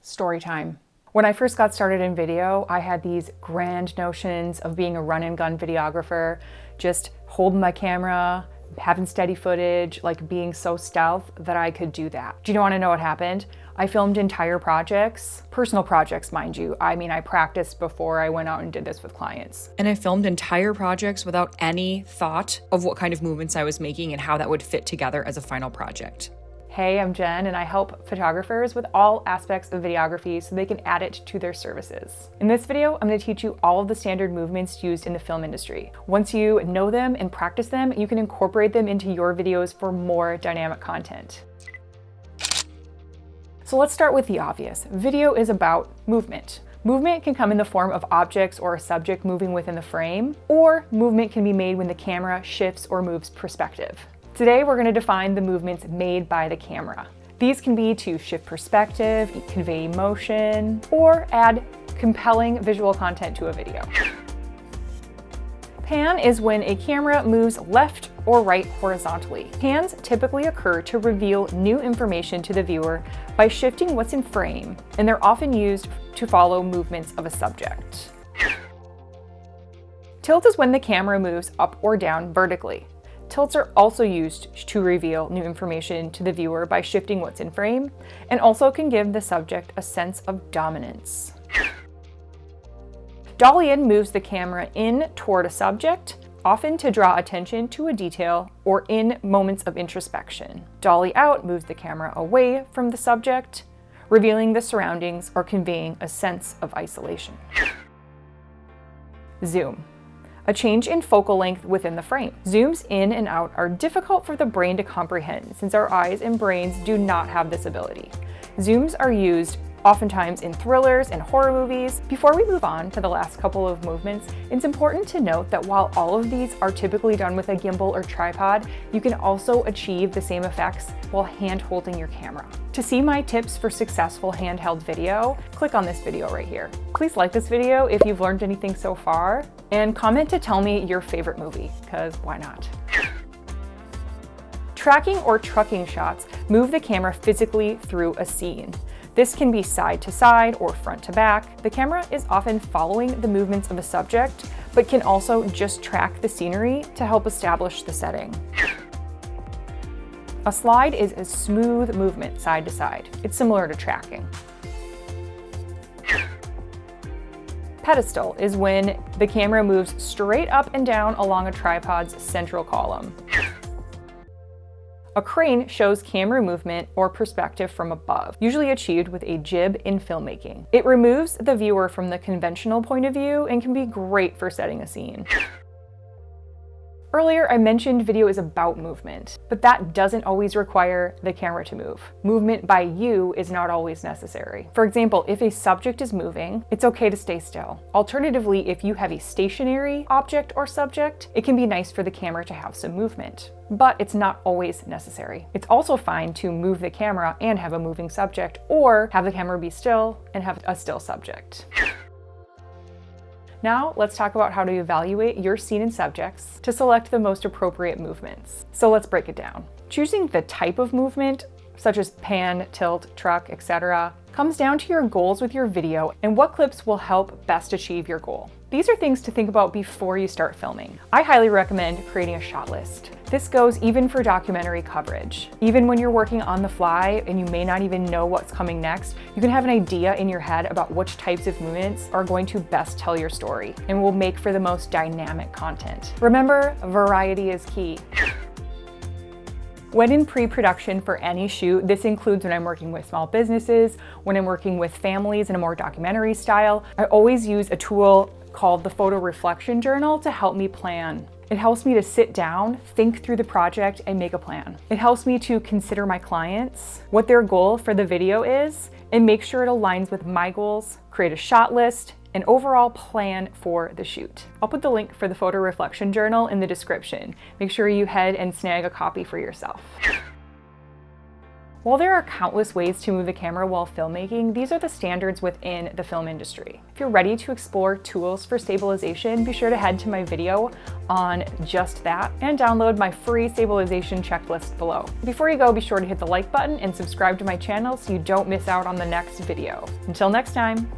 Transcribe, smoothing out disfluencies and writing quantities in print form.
Story time. When I first got started in video, I had these grand notions of being a run and gun videographer, just holding my camera, having steady footage, like being so stealth that I could do that. Do you want to know what happened? I filmed entire projects, personal projects, mind you. I mean, I practiced before I went out and did this with clients. And I filmed entire projects without any thought of what kind of movements I was making and how that would fit together as a final project. Hey, I'm Jen, and I help photographers with all aspects of videography so they can add it to their services. In this video, I'm going to teach you all of the standard movements used in the film industry. Once you know them and practice them, you can incorporate them into your videos for more dynamic content. So let's start with the obvious. Video is about movement. Movement can come in the form of objects or a subject moving within the frame, or movement can be made when the camera shifts or moves perspective. Today, we're going to define the movements made by the camera. These can be to shift perspective, convey emotion, or add compelling visual content to a video. Pan is when a camera moves left or right horizontally. Pans typically occur to reveal new information to the viewer by shifting what's in frame, and they're often used to follow movements of a subject. Tilt is when the camera moves up or down vertically. Tilts are also used to reveal new information to the viewer by shifting what's in frame, and also can give the subject a sense of dominance. Dolly in moves the camera in toward a subject, often to draw attention to a detail or in moments of introspection. Dolly out moves the camera away from the subject, revealing the surroundings or conveying a sense of isolation. Zoom. A change in focal length within the frame. Zooms in and out are difficult for the brain to comprehend since our eyes and brains do not have this ability. Zooms are used oftentimes in thrillers and horror movies. Before we move on to the last couple of movements, it's important to note that while all of these are typically done with a gimbal or tripod, you can also achieve the same effects while hand holding your camera. To see my tips for successful handheld video, click on this video right here. Please like this video if you've learned anything so far, and comment to tell me your favorite movie, because why not? Tracking or trucking shots move the camera physically through a scene. This can be side to side or front to back. The camera is often following the movements of a subject, but can also just track the scenery to help establish the setting. A slide is a smooth movement side to side. It's similar to tracking. Pedestal is when the camera moves straight up and down along a tripod's central column. A crane shows camera movement or perspective from above, usually achieved with a jib in filmmaking. It removes the viewer from the conventional point of view and can be great for setting a scene. Earlier, I mentioned video is about movement, but that doesn't always require the camera to move. Movement by you is not always necessary. For example, if a subject is moving, it's okay to stay still. Alternatively, if you have a stationary object or subject, it can be nice for the camera to have some movement, but it's not always necessary. It's also fine to move the camera and have a moving subject, or have the camera be still and have a still subject. Now, let's talk about how to evaluate your scene and subjects to select the most appropriate movements. So let's break it down. Choosing the type of movement, such as pan, tilt, truck, etc., comes down to your goals with your video and what clips will help best achieve your goal. These are things to think about before you start filming. I highly recommend creating a shot list. This goes even for documentary coverage. Even when you're working on the fly and you may not even know what's coming next, you can have an idea in your head about which types of movements are going to best tell your story and will make for the most dynamic content. Remember, variety is key. When in pre-production for any shoot, this includes when I'm working with small businesses, when I'm working with families in a more documentary style, I always use a tool called the Photo Reflection Journal to help me plan. It helps me to sit down, think through the project, and make a plan. It helps me to consider my clients, what their goal for the video is, and make sure it aligns with my goals, create a shot list, an overall plan for the shoot. I'll put the link for the Photo Reflection Journal in the description. Make sure you head and snag a copy for yourself. While there are countless ways to move the camera while filmmaking, these are the standards within the film industry. If you're ready to explore tools for stabilization, be sure to head to my video on just that and download my free stabilization checklist below. Before you go, be sure to hit the like button and subscribe to my channel so you don't miss out on the next video. Until next time.